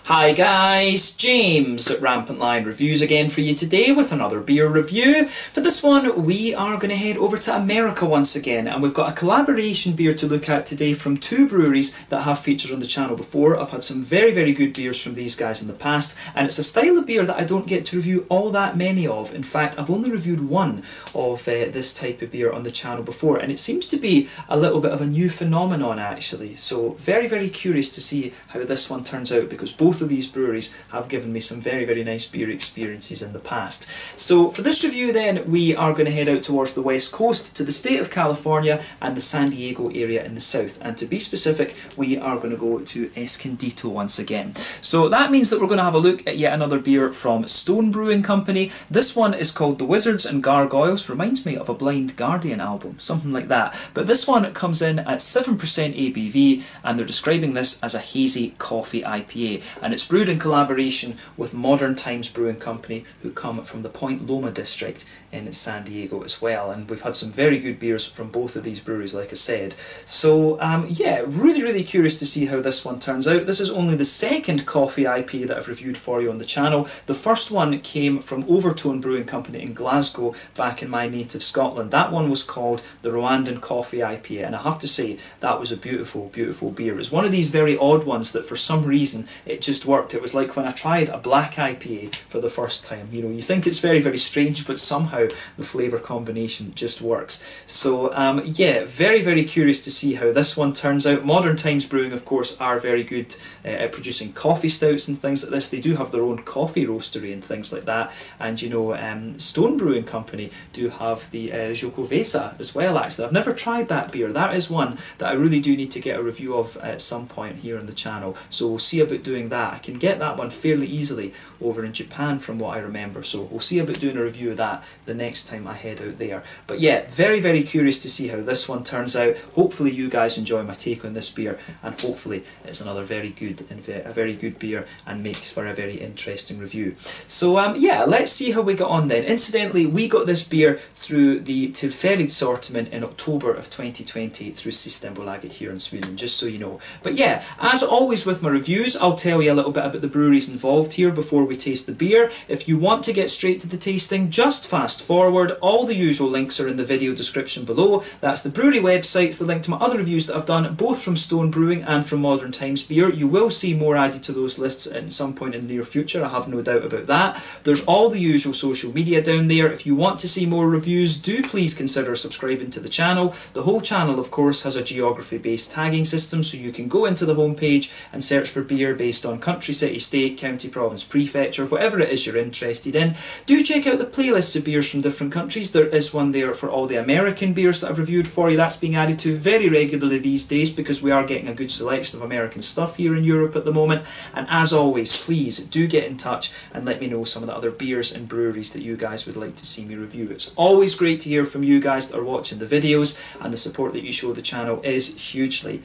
Hi guys, James at Rampant Lion Reviews again for you today with another beer review. For this one we are going to head over to America once again, and we've got a collaboration beer to look at today from two breweries that have featured on the channel before. I've had some very good beers from these guys in the past, and it's a style of beer that I don't get to review all that many of. In fact, I've only reviewed one of this type of beer on the channel before, and it seems to be a little bit of a new phenomenon actually. So very curious to see how this one turns out, because both of these breweries have given me some very nice beer experiences in the past. So for this review then, we are going to head out towards the west coast to the state of California and the San Diego area in the south, and to be specific we are going to go to Escondito once again. So that means that we're going to have a look at yet another beer from Stone Brewing Company. This one is called the Wizards and Gargoyles. Reminds me of a Blind Guardian album, something like that. But this one comes in at 7% ABV, and they're describing this as a hazy coffee IPA, and it's brewed in collaboration with Modern Times Brewing Company, who come from the Loma district in San Diego as well. And we've had some very good beers from both of these breweries, like I said. So yeah, really curious to see how this one turns out. This is only the second coffee IPA that I've reviewed for you on the channel. The first one came from Overtone Brewing Company in Glasgow, back in my native Scotland. That one was called the Rwandan Coffee IPA, and I have to say that was a beautiful beer. It was one of these very odd ones that for some reason it just worked. It was like when I tried a black IPA for the first time. You know, you think it's very strange, but somehow the flavour combination just works. So yeah, very curious to see how this one turns out. Modern Times Brewing, of course, are very good at producing coffee stouts and things like this. They do have their own coffee roastery and things like that. And you know, Stone Brewing Company do have the Jokowesa as well, actually. I've never tried that beer. That is one that I really do need to get a review of at some point here on the channel. So we'll see about doing that. I can get that one fairly easily over in Japan from what I remember. So we'll see about doing a review of that the next time I head out there. But yeah, very curious to see how this one turns out. Hopefully you guys enjoy my take on this beer, and hopefully it's another very good beer and makes for a very interesting review. So yeah, let's see how we got on then. Incidentally, we got this beer through the Tillfällig assortment in October of 2020 through Systembolaget here in Sweden, just so you know. But yeah, as always with my reviews, I'll tell you a little bit about the breweries involved here before we taste the beer. If you want to get straight to the tasting, just fast forward. All the usual links are in the video description below. That's the brewery websites, the link to my other reviews that I've done, both from Stone Brewing and from Modern Times Beer. You will see more added to those lists at some point in the near future, I have no doubt about that. There's all the usual social media down there. If you want to see more reviews, do please consider subscribing to the channel. The whole channel, of course, has a geography-based tagging system, so you can go into the homepage and search for beer based on country, city, state, county, province, prefecture, whatever it is you're interested in. Do check out the playlists of beers from different countries. There is one there for all the American beers that I've reviewed for you. That's being added to very regularly these days, because we are getting a good selection of American stuff here in Europe at the moment. And as always, please do get in touch and let me know some of the other beers and breweries that you guys would like to see me review. It's always great to hear from you guys that are watching the videos, and the support that you show the channel is hugely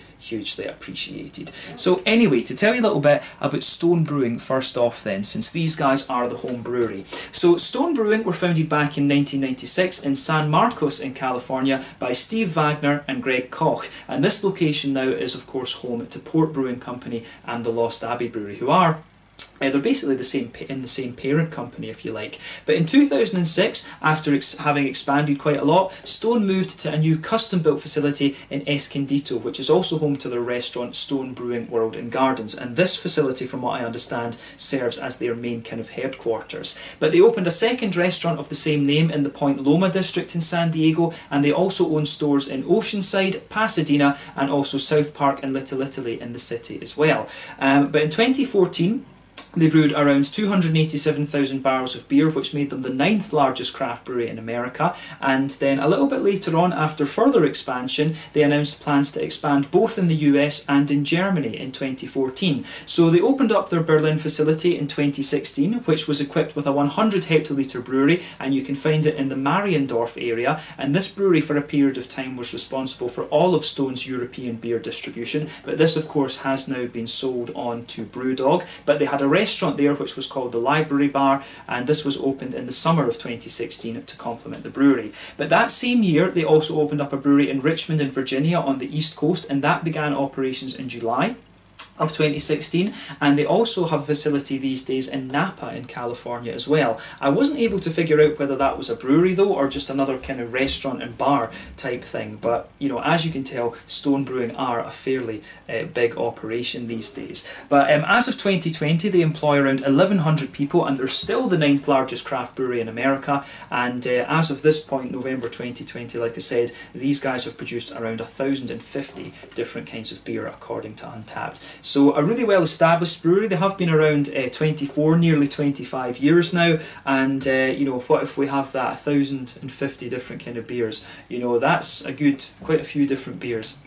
appreciated. So anyway, to tell you a little bit about Stone Brewing first off then, since these guys are the home brewery. So Stone Brewing were founded back in 1996 in San Marcos in California by Steve Wagner and Greg Koch, and this location now is of course home to Port Brewing Company and the Lost Abbey Brewery, who are they're basically in the same parent company, if you like. But in 2006, after having expanded quite a lot, Stone moved to a new custom-built facility in Escondito, which is also home to their restaurant Stone Brewing World and Gardens. And this facility, from what I understand, serves as their main kind of headquarters. But they opened a second restaurant of the same name in the Loma district in San Diego, and they also own stores in Oceanside, Pasadena, and also South Park and Little Italy in the city as well. But in 2014, they brewed around 287,000 barrels of beer, which made them the 9th largest craft brewery in America. And then a little bit later on, after further expansion, they announced plans to expand both in the US and in Germany in 2014. So they opened up their Berlin facility in 2016, which was equipped with a 100 hectolitre brewery, and you can find it in the Mariendorf area. And this brewery for a period of time was responsible for all of Stone's European beer distribution, but this of course has now been sold on to Brewdog. But they had a restaurant there which was called the Library Bar, and this was opened in the summer of 2016 to complement the brewery. But that same year they also opened up a brewery in Richmond in Virginia on the East Coast, and that began operations in July. of 2016, and they also have a facility these days in Napa in California as well. I wasn't able to figure out whether that was a brewery though, or just another kind of restaurant and bar type thing, but you know, as you can tell, Stone Brewing are a fairly big operation these days. But as of 2020, they employ around 1,100 people, and they're still the 9th largest craft brewery in America, and as of this point, November 2020, like I said, these guys have produced around 1,050 different kinds of beer according to Untappd. So a really well established brewery. They have been around 24, nearly 25 years now, and you know, what if we have that 1,050 different kind of beers? You know, that's quite a few different beers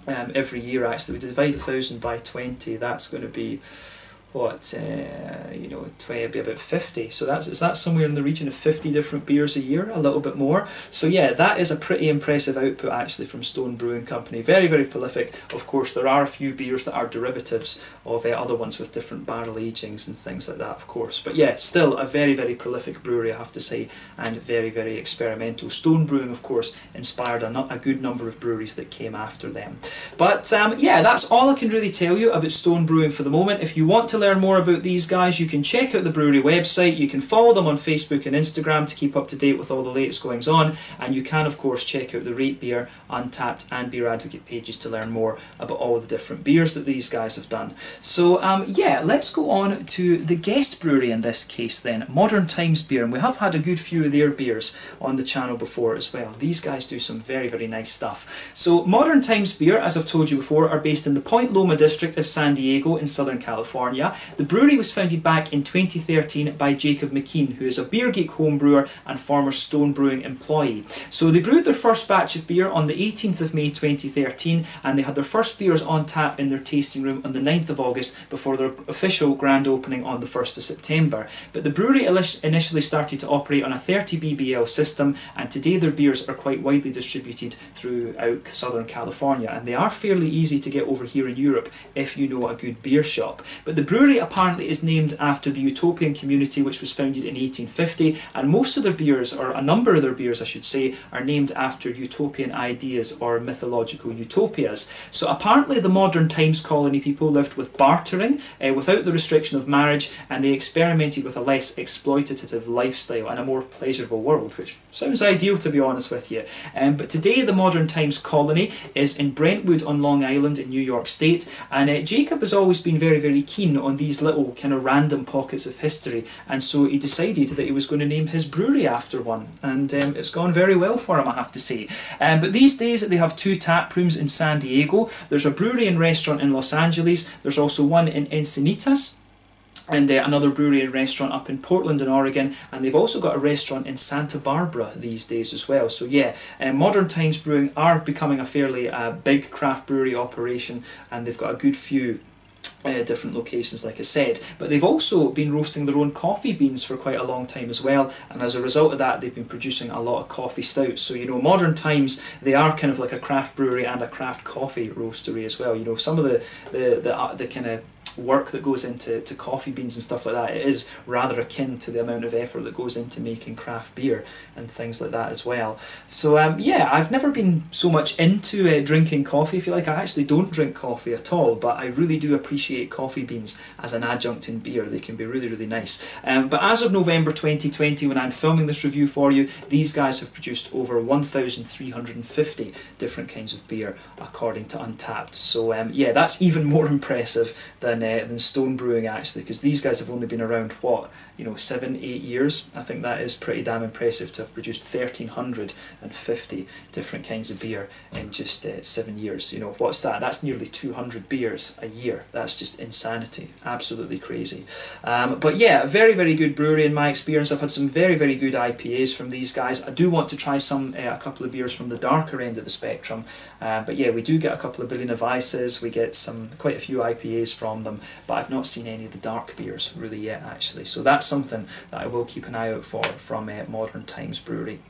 every year. Actually, we divide 1,000 by 20. That's going to be what, you know, it'd be about 50. So is that somewhere in the region of 50 different beers a year, a little bit more. So yeah, that is a pretty impressive output actually from Stone Brewing Company. Very, very prolific. Of course, there are a few beers that are derivatives of other ones with different barrel agings and things like that, of course. But yeah, still a very, very prolific brewery, I have to say, and very, very experimental. Stone Brewing, of course, inspired a good number of breweries that came after them. But yeah, that's all I can really tell you about Stone Brewing for the moment. If you want to learn more about these guys, you can check out the brewery website, you can follow them on Facebook and Instagram to keep up to date with all the latest goings on, and you can of course check out the Rate Beer, Untappd and Beer Advocate pages to learn more about all the different beers that these guys have done. So yeah, let's go on to the guest brewery in this case then, Modern Times Beer, and we have had a good few of their beers on the channel before as well. These guys do some very, very nice stuff. So Modern Times Beer, as I've told you before, are based in the Point Loma district of San Diego in Southern California. The brewery was founded back in 2013 by Jacob McKean, who is a Beer Geek home brewer and former Stone Brewing employee. So they brewed their first batch of beer on the 18th of May 2013, and they had their first beers on tap in their tasting room on the 9th of August before their official grand opening on the 1st of September. But the brewery initially started to operate on a 30 BBL system, and today their beers are quite widely distributed throughout Southern California, and they are fairly easy to get over here in Europe if you know a good beer shop. But the brewery apparently is named after the Utopian community, which was founded in 1850, and most of their beers, or a number of their beers I should say, are named after utopian ideas or mythological utopias. So apparently the Modern Times colony people lived with bartering, without the restriction of marriage, and they experimented with a less exploitative lifestyle and a more pleasurable world, which sounds ideal to be honest with you. But today the Modern Times colony is in Brentwood on Long Island in New York State, and Jacob has always been very, very keen on these little kind of random pockets of history, and so he decided that he was going to name his brewery after one, and it's gone very well for him, I have to say. But these days they have 2 tap rooms in San Diego. There's a brewery and restaurant in Los Angeles, there's also one in Encinitas, and another brewery and restaurant up in Portland in Oregon, and they've also got a restaurant in Santa Barbara these days as well. So yeah, Modern Times Brewing are becoming a fairly big craft brewery operation, and they've got a good few different locations, like I said. But they've also been roasting their own coffee beans for quite a long time as well, and as a result of that they've been producing a lot of coffee stouts. So you know, Modern Times, they are kind of like a craft brewery and a craft coffee roastery as well. You know, some of the kind of work that goes into coffee beans and stuff like that, it is rather akin to the amount of effort that goes into making craft beer and things like that as well. So yeah, I've never been so much into drinking coffee. I feel like I actually don't drink coffee at all, but I really do appreciate coffee beans as an adjunct in beer. They can be really, really nice. But as of November 2020, when I'm filming this review for you, these guys have produced over 1,350 different kinds of beer according to Untappd. So yeah, that's even more impressive than Stone Brewing actually, because these guys have only been around, what, you know, 7-8 years. I think that is pretty damn impressive to have produced 1,350 different kinds of beer in just 7 years. You know, what's that? That's nearly 200 beers a year. That's just insanity. Absolutely crazy. But yeah, a very, very good brewery in my experience. I've had some very, very good IPAs from these guys. I do want to try a couple of beers from the darker end of the spectrum. But yeah, we do get a couple of Berliner Weisses, we get quite a few IPAs from them, but I've not seen any of the dark beers really yet actually. So that's something that I will keep an eye out for from Modern Times Brewery.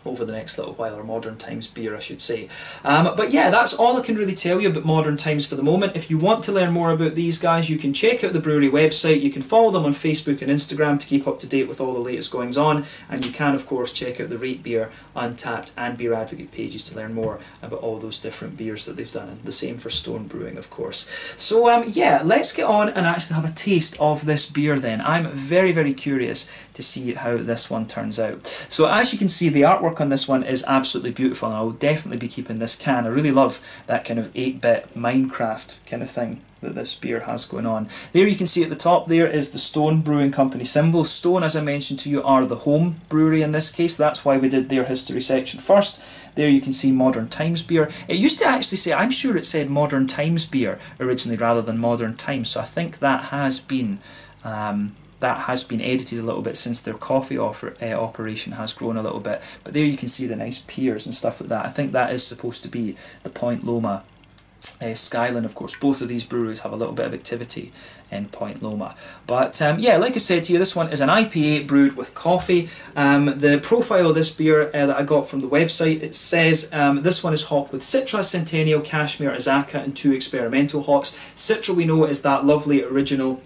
over the next little while, or Modern Times beer I should say. But yeah, that's all I can really tell you about Modern Times for the moment. If you want to learn more about these guys, you can check out the brewery website, you can follow them on Facebook and Instagram to keep up to date with all the latest goings on, and you can of course check out the Rate Beer, Untappd and Beer Advocate pages to learn more about all those different beers that they've done, and the same for Stone Brewing of course. So yeah, let's get on and actually have a taste of this beer then. I'm very, very curious to see how this one turns out. So as you can see, the artwork on this one is absolutely beautiful, and I will definitely be keeping this can. I really love that kind of 8-bit Minecraft kind of thing that this beer has going on. There you can see at the top there is the Stone Brewing Company symbol. Stone, as I mentioned to you, are the home brewery in this case. That's why we did their history section first. There you can see Modern Times beer. It used to actually say, I'm sure it said Modern Times beer originally rather than Modern Times, so I think that has been edited a little bit since their coffee operation has grown a little bit. But there you can see the nice piers and stuff like that. I think that is supposed to be the Point Loma Skyline. Of course, both of these breweries have a little bit of activity in Point Loma. But yeah, like I said to you, this one is an IPA brewed with coffee. The profile of this beer that I got from the website, it says this one is hopped with Citra, Centennial, Cashmere, Azaka and 2 experimental hops. Citra, we know, is that lovely original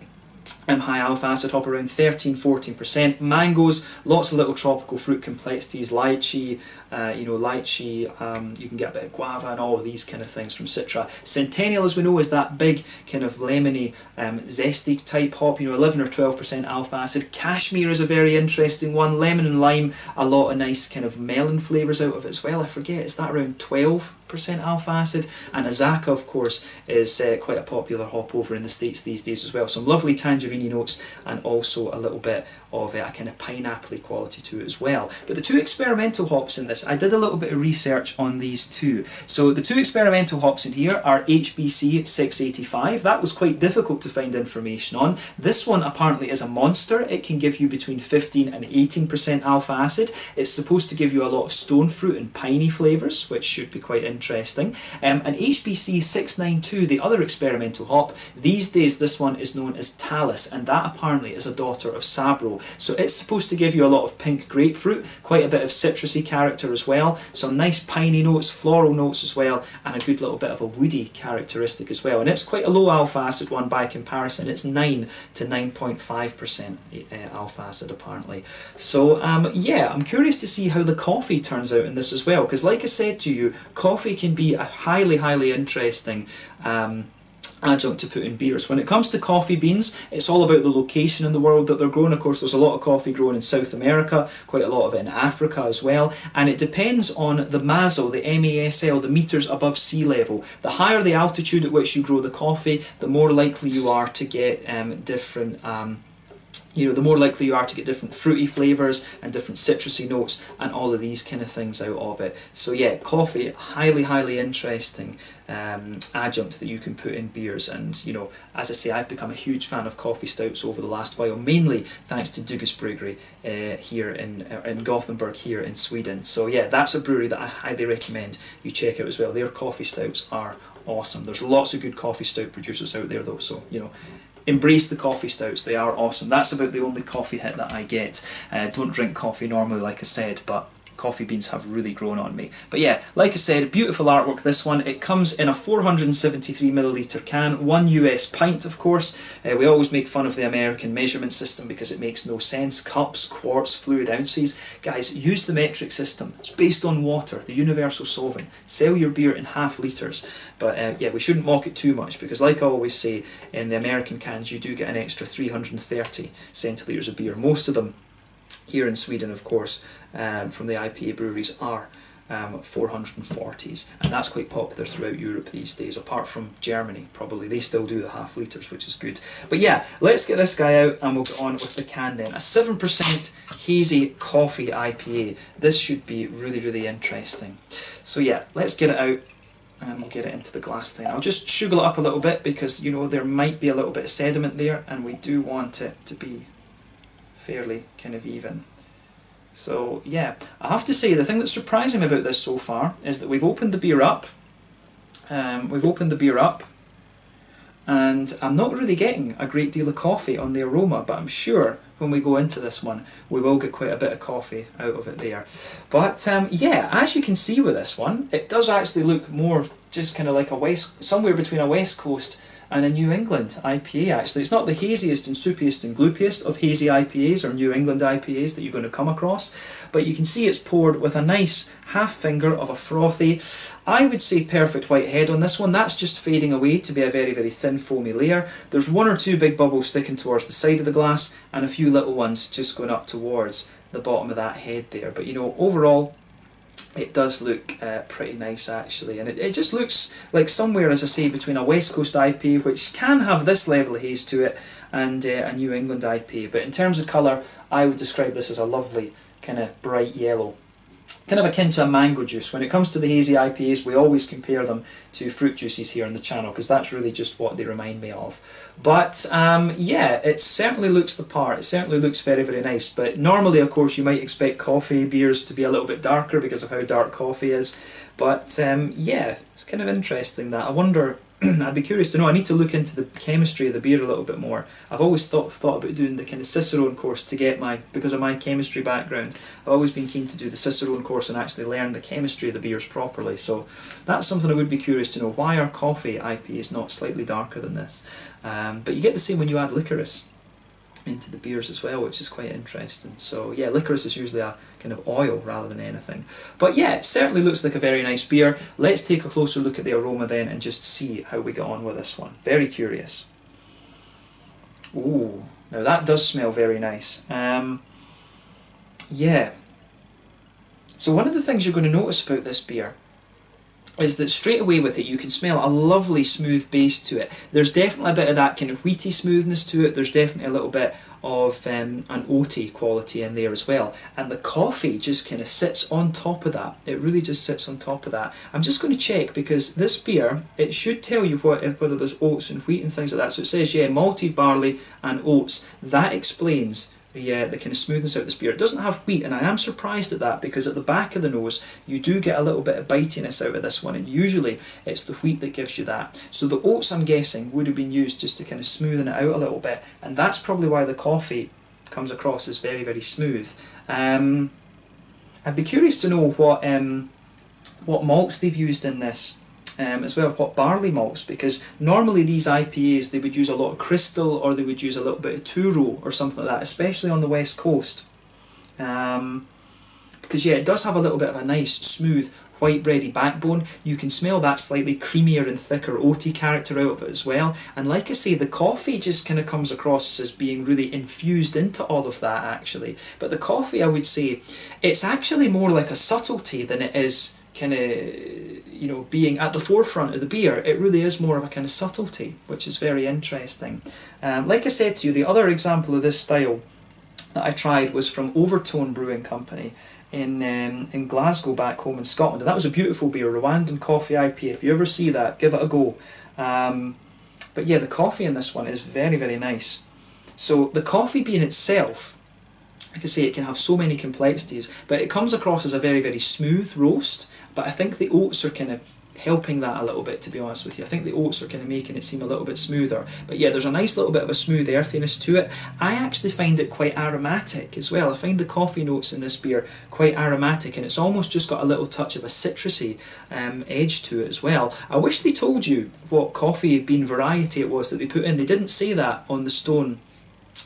high alpha acid hop, around 13-14%. Mangoes, lots of little tropical fruit complexities, lychee, lychee, you can get a bit of guava and all of these kind of things from Citra. Centennial, as we know, is that big kind of lemony, zesty type hop, 11 or 12% alpha acid. Cashmere is a very interesting one. Lemon and lime, a lot of nice kind of melon flavours out of it as well. I forget, is that around 12% alpha acid? And Azaka, of course, is quite a popular hop over in the States these days as well. Some lovely tangerine notes and also a little bit of a kind of pineapple-y quality to it as well. But the 2 experimental hops in this, I did a little bit of research on these too. So the 2 experimental hops in here are HBC 685. That was quite difficult to find information on. This one apparently is a monster. It can give you between 15 and 18% alpha acid. It's supposed to give you a lot of stone fruit and piney flavours, which should be quite interesting. And HBC 692, the other experimental hop, these days this one is known as Talus, and that apparently is a daughter of Sabro. So it's supposed to give you a lot of pink grapefruit, quite a bit of citrusy character as well, some nice piney notes, floral notes as well, and a good little bit of a woody characteristic as well. And it's quite a low alpha acid one by comparison. It's 9 to 9.5% alpha acid apparently. So yeah, I'm curious to see how the coffee turns out in this as well, because like I said to you, coffee can be a highly, highly interesting adjunct to put in beers. When it comes to coffee beans, it's all about the location in the world that they're grown. Of course, there's a lot of coffee grown in South America, quite a lot of it in Africa as well, and it depends on the MASL, the MASL, the meters above sea level. The higher the altitude at which you grow the coffee, the more likely you are to get different the more likely you are to get different fruity flavours and different citrusy notes and all of these kind of things out of it. So yeah, coffee, highly, highly interesting adjunct that you can put in beers. And as I say, I've become a huge fan of coffee stouts over the last while, mainly thanks to Dugas Brewery here in Gothenburg here in Sweden. So yeah, that's a brewery that I highly recommend you check out as well. Their coffee stouts are awesome. There's lots of good coffee stout producers out there though, so embrace the coffee stouts, they are awesome. That's about the only coffee hit that I get. Don't drink coffee normally, like I said, but coffee beans have really grown on me. But yeah, like I said, beautiful artwork this one. It comes in a 473ml can, 1 US pint of course. We always make fun of the American measurement system because it makes no sense. Cups, quarts, fluid ounces. Guys, use the metric system. It's based on water, the universal solvent. Sell your beer in half litres. But yeah, we shouldn't mock it too much because like I always say, in the American cans you do get an extra 330 centilitres of beer. Most of them here in Sweden, of course, from the IPA breweries are 440s, and that's quite popular throughout Europe these days, apart from Germany probably. They still do the half litres, which is good. But yeah, let's get this guy out and we'll get on with the can then. A 7% hazy coffee IPA. This should be really, really interesting. So yeah, let's get it out and we'll get it into the glass then. I'll just sugar it up a little bit because there might be a little bit of sediment there and we do want it to be fairly kind of even. So yeah, I have to say the thing that's surprising me about this so far is that we've opened the beer up. And I'm not really getting a great deal of coffee on the aroma, but I'm sure when we go into this one, we will get quite a bit of coffee out of it there. But yeah, as you can see with this one, it does actually look more just kind of like somewhere between a West Coast and a New England IPA actually. It's not the haziest and soupiest and gloopiest of hazy IPAs or New England IPAs that you're going to come across, but you can see it's poured with a nice half finger of a frothy, I would say perfect white head on this one. That's just fading away to be a very, very thin foamy layer. There's one or two big bubbles sticking towards the side of the glass and a few little ones just going up towards the bottom of that head there. But you know, overall, it does look pretty nice actually, and it just looks like somewhere, as I say, between a West Coast IPA, which can have this level of haze to it, and a New England IPA. But in terms of colour, I would describe this as a lovely kind of bright yellow, kind of akin to a mango juice. When it comes to the hazy IPAs, we always compare them to fruit juices here on the channel, because that's really just what they remind me of. But yeah, it certainly looks the part. It certainly looks very, very nice. But normally, of course, you might expect coffee beers to be a little bit darker because of how dark coffee is. But yeah, it's kind of interesting that. I wonder, I'd be curious to know. I need to look into the chemistry of the beer a little bit more. I've always thought about doing the kind of Cicerone course to get because of my chemistry background. I've always been keen to do the Cicerone course and actually learn the chemistry of the beers properly. So that's something I would be curious to know. Why are coffee IPAs not slightly darker than this? But you get the same when you add licorice into the beers as well, which is quite interesting. So yeah, licorice is usually a kind of oil rather than anything. But yeah, it certainly looks like a very nice beer. Let's take a closer look at the aroma then and just see how we get on with this one. Very curious. Ooh, now that does smell very nice. Yeah. So one of the things you're going to notice about this beer is that straight away with it you can smell a lovely smooth base to it. There's definitely a bit of that kind of wheaty smoothness to it. There's definitely a little bit of an oaty quality in there as well. And the coffee just kind of sits on top of that. It really just sits on top of that. I'm just going to check, because this beer, it should tell you whether there's oats and wheat and things like that. So it says, yeah, malted barley and oats. That explains the kind of smoothness out of this beer. It doesn't have wheat, and I am surprised at that, because at the back of the nose you do get a little bit of bitiness out of this one, and usually it's the wheat that gives you that. So the oats, I'm guessing, would have been used just to kind of smoothen it out a little bit, and that's probably why the coffee comes across as very, very smooth. I'd be curious to know what malts they've used in this. As well, what barley malts, because normally these IPAs, they would use a lot of crystal, or they would use a little bit of Turo or something like that, especially on the West Coast. Because yeah, it does have a little bit of a nice smooth white bready backbone. You can smell that slightly creamier and thicker oaty character out of it as well. And like I say, the coffee just kind of comes across as being really infused into all of that actually. But the coffee, I would say, it's actually more like a subtlety than it is kind of, you know, being at the forefront of the beer. It really is more of a kind of subtlety, which is very interesting. Like I said to you, the other example of this style that I tried was from Overtone Brewing Company in Glasgow, back home in Scotland, and that was a beautiful beer, Rwandan Coffee IPA. If you ever see that, give it a go. But yeah, the coffee in this one is very, very nice. So the coffee bean itself, like I say, it can have so many complexities, but it comes across as a very, very smooth roast. But I think the oats are kind of helping that a little bit, to be honest with you. I think the oats are kind of making it seem a little bit smoother. But yeah, there's a nice little bit of a smooth earthiness to it. I actually find it quite aromatic as well. I find the coffee notes in this beer quite aromatic, and it's almost just got a little touch of a citrusy edge to it as well. I wish they told you what coffee bean variety it was that they put in. They didn't say that on the Stone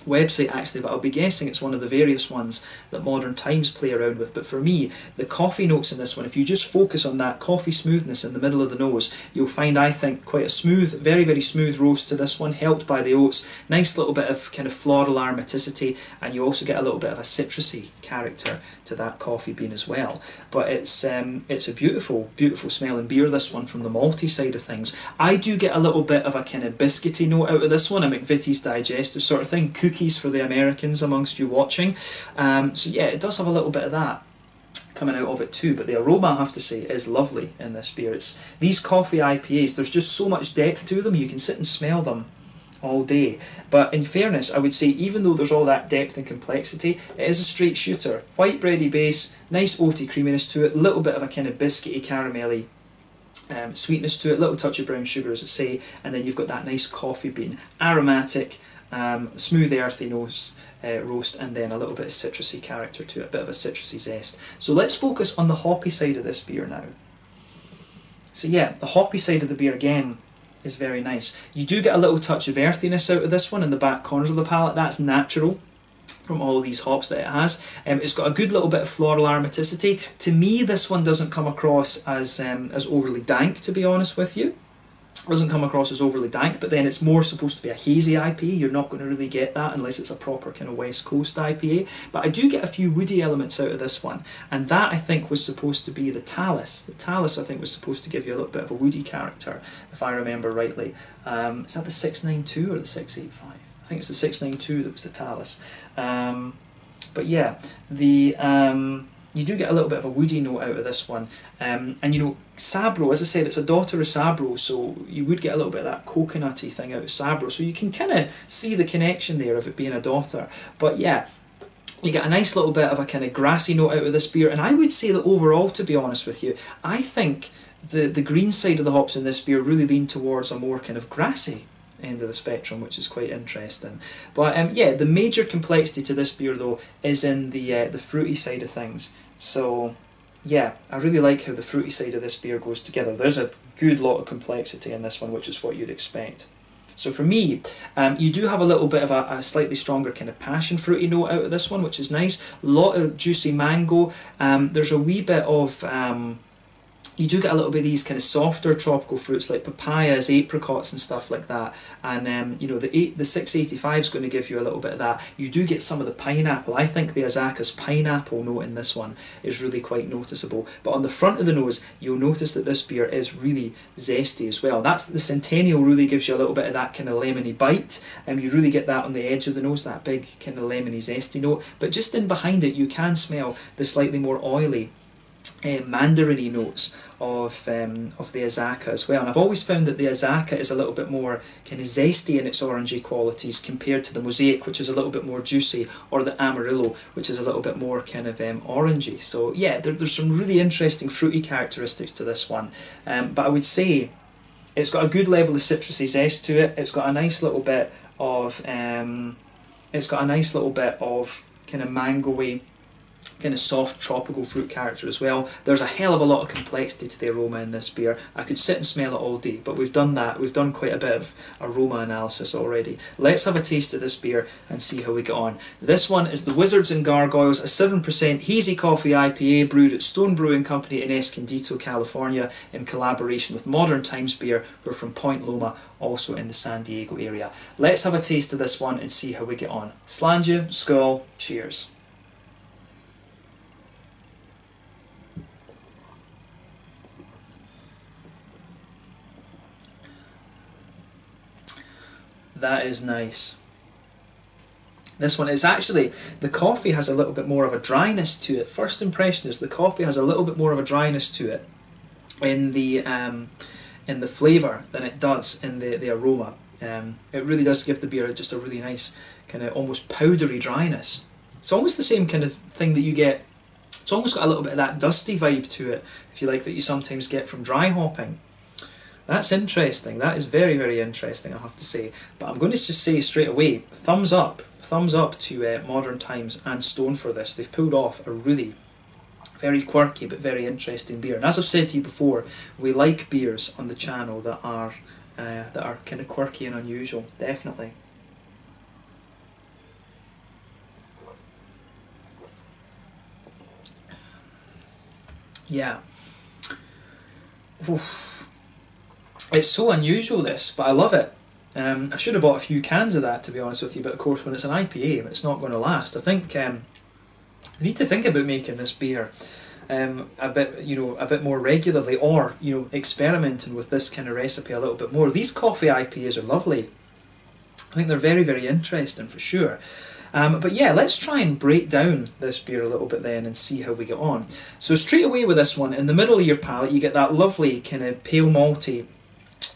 website actually, but I'll be guessing it's one of the various ones that Modern Times play around with. But for me, the coffee notes in this one, if you just focus on that coffee smoothness in the middle of the nose, you'll find, I think, quite a smooth, very, very smooth roast to this one, helped by the oats. Nice little bit of kind of floral aromaticity, and you also get a little bit of a citrusy character to that coffee bean as well. But it's a beautiful, beautiful smelling beer, this one, from the malty side of things. I do get a little bit of a kind of biscuity note out of this one, a McVitie's Digestive sort of thing, cookies for the Americans amongst you watching. So yeah, it does have a little bit of that coming out of it too, but the aroma, I have to say, is lovely in this beer. It's these coffee IPAs, there's just so much depth to them, you can sit and smell them all day. But in fairness, I would say, even though there's all that depth and complexity, it is a straight shooter. White bready base, nice oaty creaminess to it, a little bit of a kind of biscuity, caramelly sweetness to it, little touch of brown sugar, as I say, and then you've got that nice coffee bean, aromatic, smooth earthy nose roast, and then a little bit of citrusy character to it, a bit of a citrusy zest. So let's focus on the hoppy side of this beer now. So yeah, the hoppy side of the beer again is very nice. You do get a little touch of earthiness out of this one in the back corners of the palate. That's natural from all these hops that it has. It's got a good little bit of floral aromaticity. To me, this one doesn't come across as overly dank, to be honest with you. It doesn't come across as overly dank, but then it's more supposed to be a hazy IPA. You're not going to really get that unless it's a proper kind of West Coast IPA. But I do get a few woody elements out of this one, and that I think was supposed to be the talus. The talus I think was supposed to give you a little bit of a woody character, if I remember rightly. Is that the 692 or the 685? I think it's the 692 that was the talus. But yeah, you do get a little bit of a woody note out of this one. And you know, Sabro, as I said, it's a daughter of Sabro, so you would get a little bit of that coconutty thing out of Sabro. So you can kind of see the connection there of it being a daughter. But yeah, you get a nice little bit of a kind of grassy note out of this beer. And I would say that overall, to be honest with you, I think the green side of the hops in this beer really lean towards a more kind of grassy end of the spectrum, which is quite interesting. But yeah, the major complexity to this beer though is in the fruity side of things. So yeah, I really like how the fruity side of this beer goes together. There's a good lot of complexity in this one, which is what you'd expect. So for me, you do have a little bit of a slightly stronger kind of passion fruity note out of this one, which is nice. A lot of juicy mango. There's a wee bit of you do get a little bit of these kind of softer tropical fruits like papayas, apricots and stuff like that. And you know, the 685 is going to give you a little bit of that. You do get some of the pineapple. I think the Azacca's pineapple note in this one is really quite noticeable. But on the front of the nose, you'll notice that this beer is really zesty as well. That's the Centennial really gives you a little bit of that kind of lemony bite. You really get that on the edge of the nose, that big kind of lemony zesty note. But just in behind it, you can smell the slightly more oily mandarin-y notes of the Azacca as well. And I've always found that the Azacca is a little bit more kind of zesty in its orangey qualities compared to the Mosaic, which is a little bit more juicy, or the Amarillo, which is a little bit more kind of orangey. So yeah, there's some really interesting fruity characteristics to this one. But I would say it's got a good level of citrusy zest to it. It's got a nice little bit of kind of mango-y, kind of soft tropical fruit character as well. There's a hell of a lot of complexity to the aroma in this beer. I could sit and smell it all day, but we've done that. We've done quite a bit of aroma analysis already. Let's have a taste of this beer and see how we get on. This one is the Wizards and Gargoyles, a 7% hazy coffee IPA brewed at Stone Brewing Company in Escondito, California, in collaboration with Modern Times Beer, who are from Point Loma, also in the San Diego area. Let's have a taste of this one and see how we get on. Slàinte, skål, cheers. That is nice. This one is actually, the coffee has a little bit more of a dryness to it. First impression is the coffee has a little bit more of a dryness to it in the flavour than it does in the aroma. It really does give the beer just a really nice kind of almost powdery dryness. It's almost the same kind of thing that you get. It's almost got a little bit of that dusty vibe to it, if you like, that you sometimes get from dry hopping. That's interesting. That is very, very interesting, I have to say. But I'm going to just say straight away, thumbs up to Modern Times and Stone for this. They've pulled off a really very quirky but very interesting beer. And as I've said to you before, we like beers on the channel that are kind of quirky and unusual, definitely. Yeah. Oof. It's so unusual, this, but I love it. I should have bought a few cans of that, to be honest with you, but of course when it's an IPA, it's not going to last. I think I need to think about making this beer a bit more regularly, or experimenting with this kind of recipe a little bit more. These coffee IPAs are lovely. I think they're very, very interesting for sure. But yeah, let's try and break down this beer a little bit then and see how we get on. So straight away with this one, in the middle of your palate, you get that lovely kind of pale malty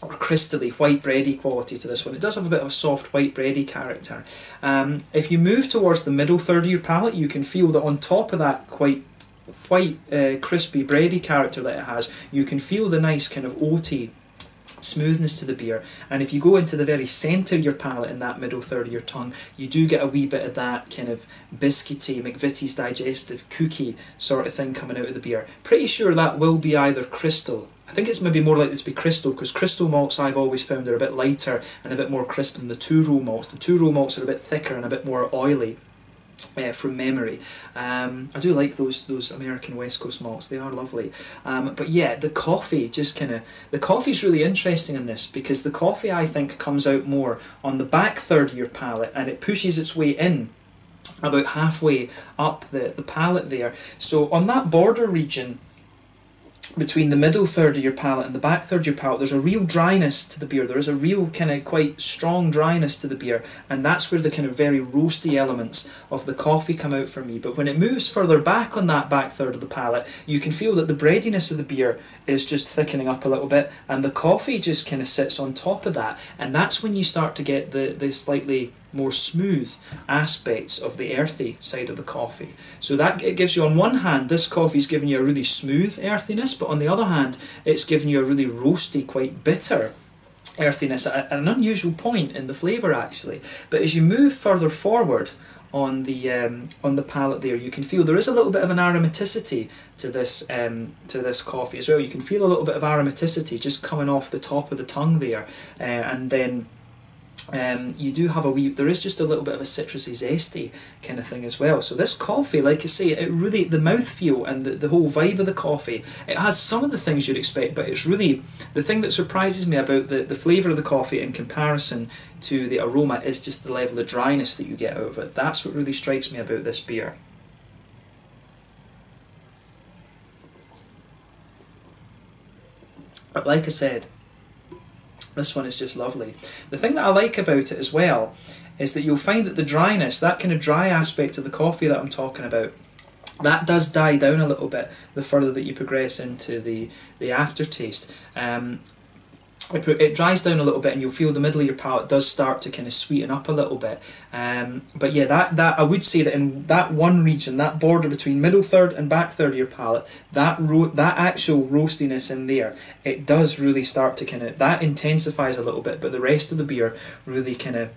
or crystally white bready quality to this one. It does have a bit of a soft white bready character. If you move towards the middle third of your palate, you can feel that on top of that quite crispy bready character that it has, you can feel the nice kind of oaty smoothness to the beer. And if you go into the very centre of your palate in that middle third of your tongue, you do get a wee bit of that kind of biscuity, McVitie's digestive cookie sort of thing coming out of the beer. Pretty sure that will be either crystal. I think it's maybe more likely to be crystal, because crystal malts I've always found are a bit lighter and a bit more crisp than the two-row malts. The two-row malts are a bit thicker and a bit more oily. From memory. I do like those American West Coast malts, they are lovely. But yeah, the coffee the coffee's really interesting in this, because the coffee I think comes out more on the back third of your palate, and it pushes its way in about halfway up the palate there. So on that border region between the middle third of your palate and the back third of your palate, there's a real dryness to the beer. There is a real kind of quite strong dryness to the beer, and that's where the kind of very roasty elements of the coffee come out for me. But when it moves further back on that back third of the palate, you can feel that the breadiness of the beer is just thickening up a little bit, and the coffee just kind of sits on top of that, and that's when you start to get the slightly more smooth aspects of the earthy side of the coffee. So that it gives you, on one hand, this coffee's giving you a really smooth earthiness, but on the other hand, it's giving you a really roasty, quite bitter earthiness at an unusual point in the flavour actually. But as you move further forward on the palate there, you can feel there is a little bit of an aromaticity to this coffee as well. You can feel a little bit of aromaticity just coming off the top of the tongue there, and then you do have there is just a little bit of a citrusy, zesty kind of thing as well. So this coffee, like I say, it really, the mouthfeel and the whole vibe of the coffee, it has some of the things you'd expect, but it's really, the thing that surprises me about the flavour of the coffee in comparison to the aroma is just the level of dryness that you get out of it. That's what really strikes me about this beer. But like I said, this one is just lovely. The thing that I like about it as well is that you'll find that the dryness, that kind of dry aspect of the coffee that I'm talking about, that does die down a little bit the further that you progress into the aftertaste. It dries down a little bit, and you'll feel the middle of your palate does start to kind of sweeten up a little bit. But yeah, that I would say that in that one region, that border between middle third and back third of your palate, that actual roastiness in there, it does really start to kind of, that intensifies a little bit, but the rest of the beer really kind of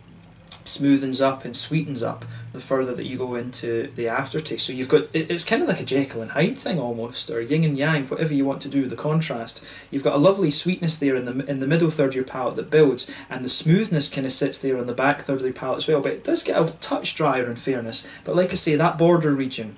smoothens up and sweetens up the further that you go into the aftertaste. So you've got, it's kind of like a Jekyll and Hyde thing almost, or yin and yang, whatever you want to do with the contrast. You've got a lovely sweetness there in the middle third of your palate that builds, and the smoothness kind of sits there on the back third of your palate as well, but it does get a touch drier in fairness. But like I say, that border region,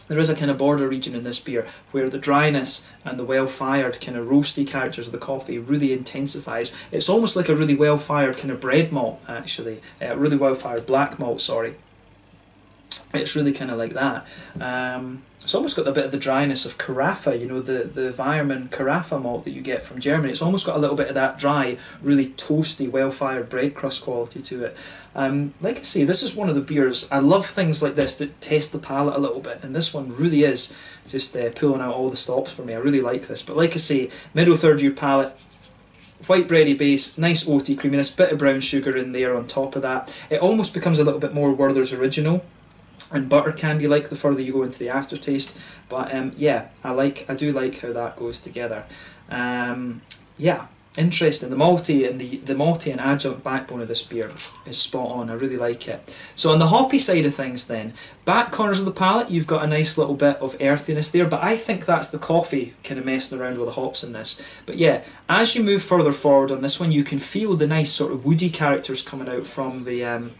there is a kind of border region in this beer where the dryness and the well-fired kind of roasty characters of the coffee really intensifies. It's almost like a really well-fired kind of bread malt actually, really well-fired black malt, sorry. It's really kind of like that. It's almost got a bit of the dryness of Carafa, you know, the Weiermann Carafa malt that you get from Germany. It's almost got a little bit of that dry, really toasty, well-fired bread crust quality to it. Like I say, this is one of the beers, I love things like this that test the palate a little bit, and this one really is just pulling out all the stops for me. I really like this. But like I say, middle third of your palate, white bready base, nice oaty creaminess, bit of brown sugar in there on top of that. It almost becomes a little bit more Werther's Original and butter candy like the further you go into the aftertaste. But yeah, I do like how that goes together. Yeah, interesting. The malty and adjunct backbone of this beer is spot on. I really like it. So on the hoppy side of things then, back corners of the palate, you've got a nice little bit of earthiness there, but I think that's the coffee kind of messing around with the hops in this. But yeah, as you move further forward on this one, you can feel the nice sort of woody characters coming out from the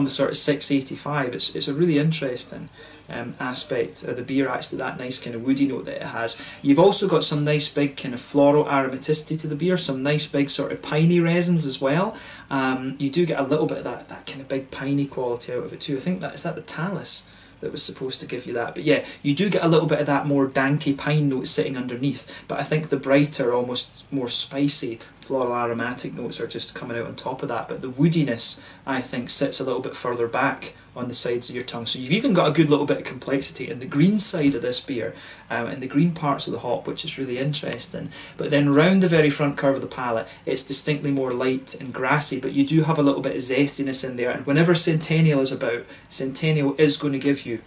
sort of 685. It's a really interesting aspect of the beer, actually, that nice kind of woody note that it has. You've also got some nice big kind of floral aromaticity to the beer, some nice big sort of piney resins as well. You do get a little bit of that kind of big piney quality out of it too. I think is that the talus that was supposed to give you that. But yeah, you do get a little bit of that more danky pine note sitting underneath, but I think the brighter, almost more spicy floral aromatic notes are just coming out on top of that. But the woodiness, I think, sits a little bit further back on the sides of your tongue. So you've even got a good little bit of complexity in the green side of this beer, in the green parts of the hop, which is really interesting. But then round the very front curve of the palate, it's distinctly more light and grassy, but you do have a little bit of zestiness in there. And whenever Centennial is about, Centennial is going to give you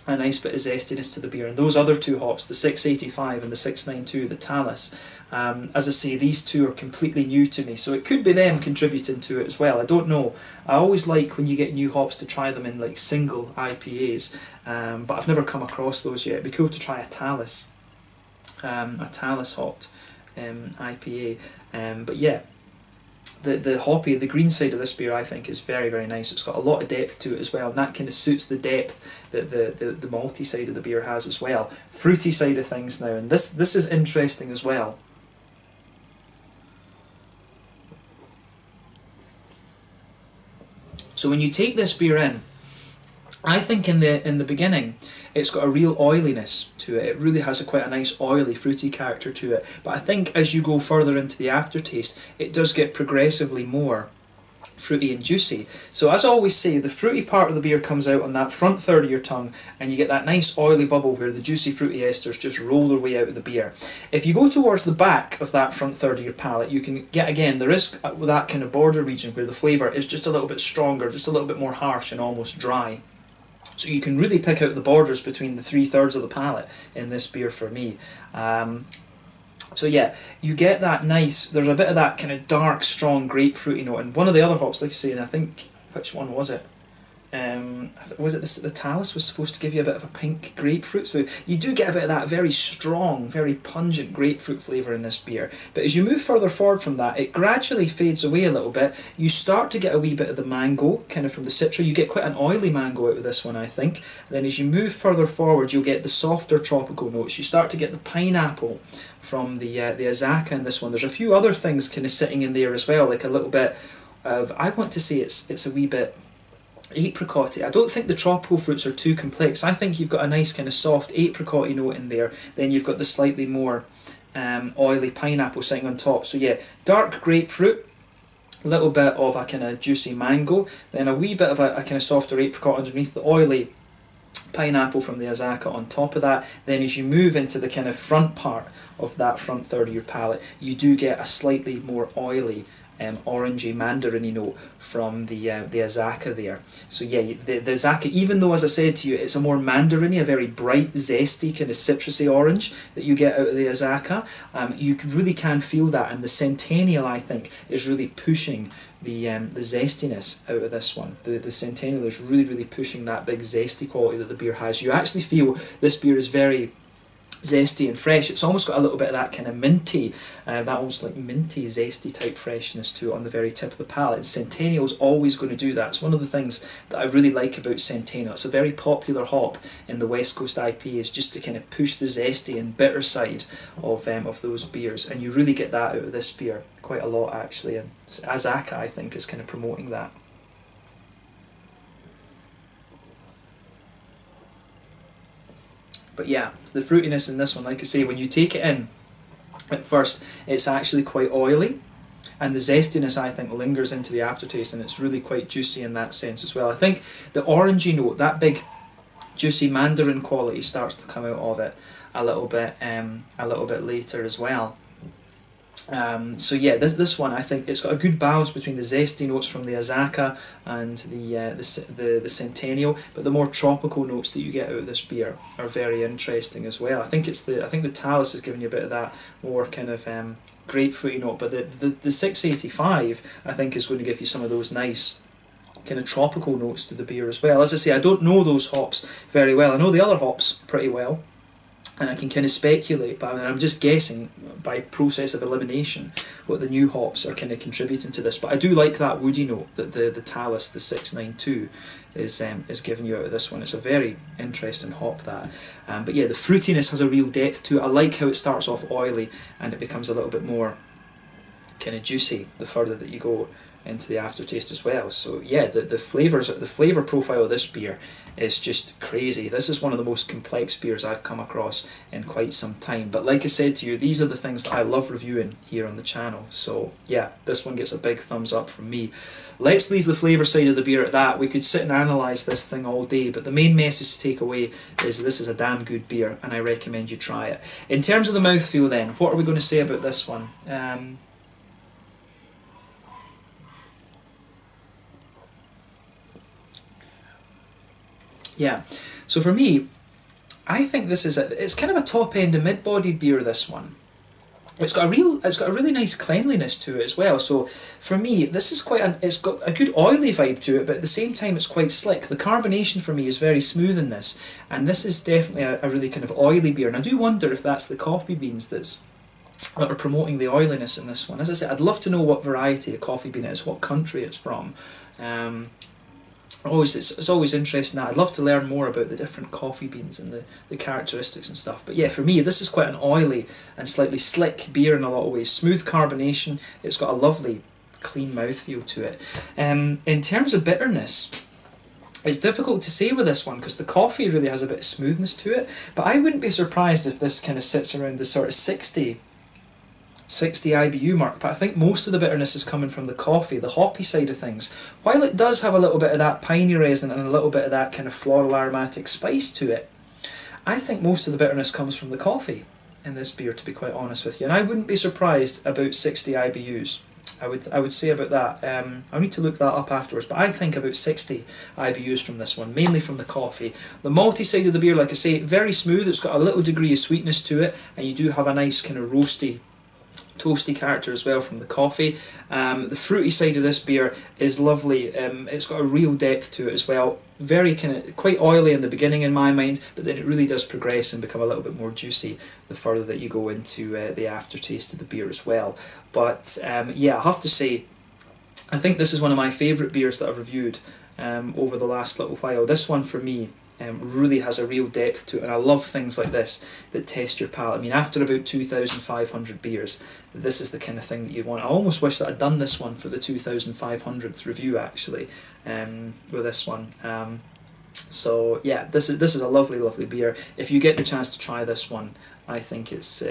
a nice bit of zestiness to the beer. And those other two hops, the 685 and the 692, the Talus, as I say, these two are completely new to me, so it could be them contributing to it as well. I don't know. I always like when you get new hops to try them in like single IPAs, but I've never come across those yet. It'd be cool to try a Talus hopped IPA. But yeah, the hoppy, the green side of this beer I think is very, very nice. It's got a lot of depth to it as well, and that kind of suits the depth that the malty side of the beer has as well. Fruity side of things now, and this is interesting as well. So when you take this beer in, I think in the beginning it's got a real oiliness to it. It really has quite a nice oily, fruity character to it. But I think as you go further into the aftertaste, it does get progressively more fruity and juicy. So as I always say, the fruity part of the beer comes out on that front third of your tongue, and you get that nice oily bubble where the juicy fruity esters just roll their way out of the beer. If you go towards the back of that front third of your palate, you can get, again, there is that kind of border region where the flavour is just a little bit stronger, just a little bit more harsh and almost dry. So you can really pick out the borders between the 3/3 of the palate in this beer for me. So yeah, you get that nice, there's a bit of that kind of dark, strong grapefruity note. And one of the other hops, like you say, and I think, which one was it? Was it the Talus was supposed to give you a bit of a pink grapefruit? So you do get a bit of that very strong, very pungent grapefruit flavour in this beer. But as you move further forward from that, it gradually fades away a little bit. You start to get a wee bit of the mango, kind of from the citra. You get quite an oily mango out of this one, I think. And then as you move further forward, you'll get the softer tropical notes. You start to get the pineapple from the Azaka in this one. There's a few other things kind of sitting in there as well, like a little bit of, I want to say it's a wee bit apricot-y. I don't think the tropical fruits are too complex. I think you've got a nice kind of soft apricot-y note in there. Then you've got the slightly more oily pineapple sitting on top. So yeah, dark grapefruit, a little bit of a kind of juicy mango, then a wee bit of a kind of softer apricot underneath, the oily pineapple from the Azaka on top of that. Then as you move into the kind of front part of that front third of your palate, you do get a slightly more oily orangey mandarin-y note from the Azaka there. So yeah, the Azaka, even though, as I said to you, it's a more mandarin-y, a very bright, zesty, kind of citrusy orange that you get out of the Azaka, you really can feel that, and the Centennial, I think, is really pushing the zestiness out of this one. The Centennial is really, really pushing that big zesty quality that the beer has. You actually feel this beer is very zesty and fresh. It's almost got a little bit of that kind of minty, that almost like minty, zesty type freshness to it on the very tip of the palate. And Centennial's always going to do that. It's one of the things that I really like about Centennial. It's a very popular hop in the West Coast IPAs, just to kind of push the zesty and bitter side of those beers, and you really get that out of this beer quite a lot actually. And Azaka, I think, is kind of promoting that. But yeah, the fruitiness in this one, like I say, when you take it in at first, it's actually quite oily, and the zestiness, I think, lingers into the aftertaste, and it's really quite juicy in that sense as well. I think the orangey note, that big juicy mandarin quality, starts to come out of it a little bit later as well. So yeah, this one, I think it's got a good balance between the zesty notes from the Azaka and the Centennial, but the more tropical notes that you get out of this beer are very interesting as well. I think the Talus is giving you a bit of that more kind of grapefruity note, but the 685, I think, is going to give you some of those nice kind of tropical notes to the beer as well. As I say, I don't know those hops very well. I know the other hops pretty well, and I can kind of speculate, but I'm just guessing by process of elimination what the new hops are kind of contributing to this. But I do like that woody note that the Talus, the 692, is giving you out of this one. It's a very interesting hop, that. But yeah, the fruitiness has a real depth to it. I like how it starts off oily and it becomes a little bit more kind of juicy the further that you go into the aftertaste as well. So yeah, the flavour profile of this beer is just crazy. This is one of the most complex beers I've come across in quite some time. But like I said to you, these are the things that I love reviewing here on the channel. So yeah, this one gets a big thumbs up from me. Let's leave the flavour side of the beer at that. We could sit and analyse this thing all day, but the main message to take away is this is a damn good beer, and I recommend you try it. In terms of the mouthfeel then, what are we going to say about this one? Yeah, so for me, I think this is it's kind of a top end and mid-bodied beer, this one. It's got a really nice cleanliness to it as well. So for me, this is it's got a good oily vibe to it, but at the same time it's quite slick. The carbonation for me is very smooth in this, and this is definitely a really kind of oily beer. And I do wonder if that's the coffee beans that are promoting the oiliness in this one. As I said, I'd love to know what variety of coffee bean it is, what country it's from. It's always interesting that. I'd love to learn more about the different coffee beans and the characteristics and stuff. But yeah, for me, this is quite an oily and slightly slick beer in a lot of ways. Smooth carbonation. It's got a lovely, clean mouthfeel to it. In terms of bitterness, it's difficult to say with this one because the coffee really has a bit of smoothness to it. But I wouldn't be surprised if this kind of sits around the sort of 60 IBU mark, but I think most of the bitterness is coming from the coffee, the hoppy side of things. While it does have a little bit of that piney resin and a little bit of that kind of floral aromatic spice to it, I think most of the bitterness comes from the coffee in this beer, to be quite honest with you. And I wouldn't be surprised about 60 IBUs. I would say about that. I'll need to look that up afterwards, but I think about 60 IBUs from this one, mainly from the coffee. The malty side of the beer, like I say, very smooth. It's got a little degree of sweetness to it, and you do have a nice kind of roasty, toasty character as well from the coffee. The fruity side of this beer is lovely. It's got a real depth to it as well. Very kind of quite oily in the beginning in my mind, but then it really does progress and become a little bit more juicy the further that you go into the aftertaste of the beer as well. But yeah, I have to say, I think this is one of my favourite beers that I've reviewed over the last little while. This one for me really has a real depth to it, and I love things like this that test your palate. I mean, after about 2,500 beers, this is the kind of thing that you want. I almost wish that I'd done this one for the 2,500th review, actually, with this one. So yeah, this is a lovely beer. If you get the chance to try this one, I think it's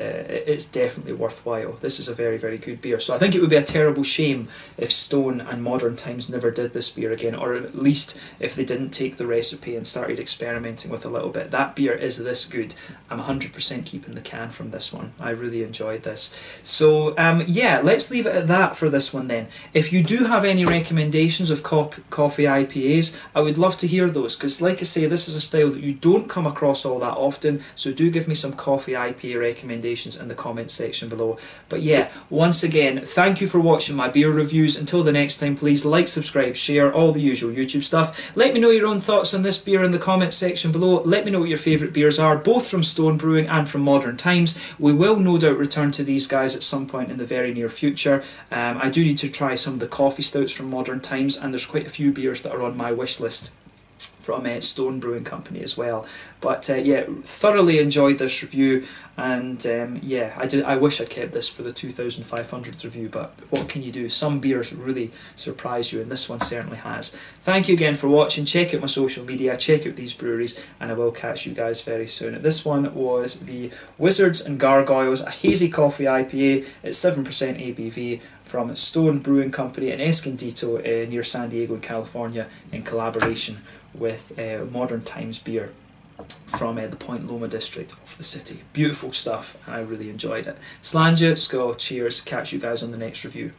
definitely worthwhile. This is a very good beer. So I think it would be a terrible shame if Stone and Modern Times never did this beer again, or at least if they didn't take the recipe and started experimenting with a little bit. That beer is this good. I'm 100% keeping the can from this one. I really enjoyed this. So yeah, let's leave it at that for this one then. If you do have any recommendations of coffee IPAs, I would love to hear those, because like I say, this is a style that you don't come across all that often, so do give me some coffee IPA recommendations in the comments section below. But yeah, once again, thank you for watching my beer reviews. Until the next time, please like, subscribe, share, all the usual YouTube stuff. Let me know your own thoughts on this beer in the comments section below. Let me know what your favourite beers are, both from Stone Brewing and from Modern Times. We will no doubt return to these guys at some point in the very near future. I do need to try some of the coffee stouts from Modern Times, and there's quite a few beers that are on my wish list from Stone Brewing Company as well. But yeah, thoroughly enjoyed this review, and yeah, I wish I'd kept this for the 2,500th review, but what can you do? Some beers really surprise you, and this one certainly has. Thank you again for watching. Check out my social media, check out these breweries, and I will catch you guys very soon. This one was the Wizards and Gargoyles, a hazy coffee IPA at 7% ABV from Stone Brewing Company in Escondito near San Diego in California, in collaboration with Modern Times beer from the Point Loma district of the city. Beautiful stuff, and I really enjoyed it. Slàinte, Skål, cheers, catch you guys on the next review.